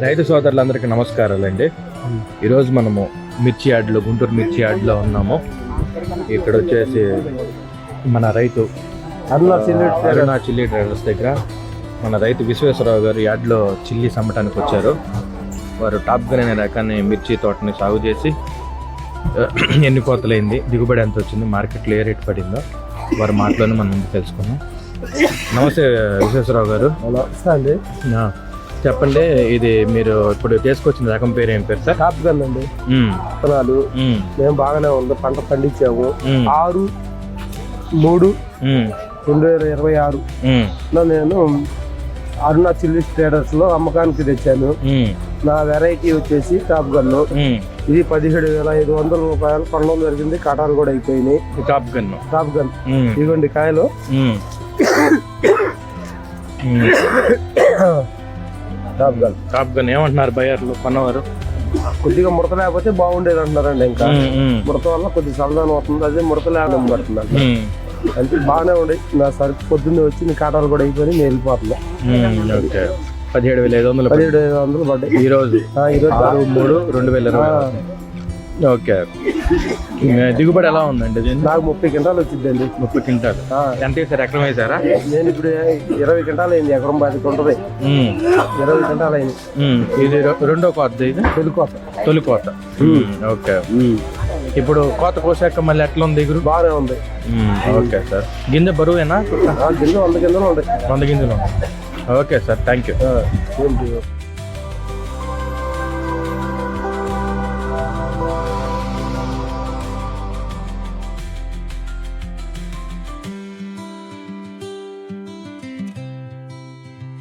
రైతు సోదరులందరికీ నమస్కారాలండి. ఈరోజు మనము మిర్చి యార్డ్లో, గుంటూరు మిర్చి యార్డ్లో ఉన్నాము. ఇక్కడ వచ్చేసి మన రైతు అరుణ చిల్లీ ట్రేడర్స్ దగ్గర మన రైతు విశ్వేశ్వరరావు గారు యార్డ్లో చిల్లీ అమ్మటానికి వచ్చారు. వారు టాప్ గన్ అనే రకాన్ని మిర్చి తోటని సాగు చేసి ఎన్ని కోతలైంది, దిగుబడి ఎంత వచ్చింది, మార్కెట్లో ఏ రేట్ పడిందో వారి మాటలోనే మనం ముందు తెలుసుకున్నాం. నమస్తే విశ్వేశ్వరరావు గారు. నమస్తే అండి. చెప్పండి, ఇది మీరు ఇప్పుడు తీసుకొచ్చిన రకం పేరు ఏం పేరు సార్? టాప్ గన్ అండి. విత్తనాలు మేము బాగానే ఉంది, పంట పండించాము. 6/3/2026 నేను అరుణ చిల్లీ ట్రేడర్స్ లో అమ్మకానికి తెచ్చాను. నా వెరైటీ వచ్చేసి టాప్ గన్. ఇది 17,500 రూపాయలు కొనడం జరిగింది. కటాలు కూడా అయిపోయినాయి. టాప్ గన్ ఇదిగోండి కాయలు. టాప్ గన్ ఏమంటున్నారు బయర్లు కొన్నవారు? కొద్దిగా ముడత లేకపోతే బాగుండేది అంటున్నారండి. ఇంకా ముడత వల్ల కొద్దిగా సమాధానం అవుతుంది. అదే ముడత లేకుండా పడుతున్నాను అంటే బాగానే ఉండే. నా సరుకు పొద్దున్నే వచ్చి నీ కాటాలు కూడా అయిపోయి నేను వెళ్ళిపోతున్నా. 17,500 పడ్డాయి ఈరోజు 6/3/2026. ఓకే. దిగుబడి ఎలా ఉందండి? నాకు 30 క్వింటాలు వచ్చిందండి. 30 క్వింటాలు ఎంత వేసారు? ఎకరం వేసారా? నేను ఇప్పుడు 20 క్వింటాలు అయింది. ఎకరం 10 ఉంటుంది. 20 క్వింటాలు అయింది. ఇది రెండో కోత, ఇది తొలి కోత. ఓకే. ఇప్పుడు కోత కోసాక మళ్ళీ ఎట్లా ఉంది? దిగురు బాగానే ఉంది. Okay sir. గింజ బరువేనా? గింజ 100 గింజలు ఉంటాయి. 100 గింజలు. Okay sir, thank you.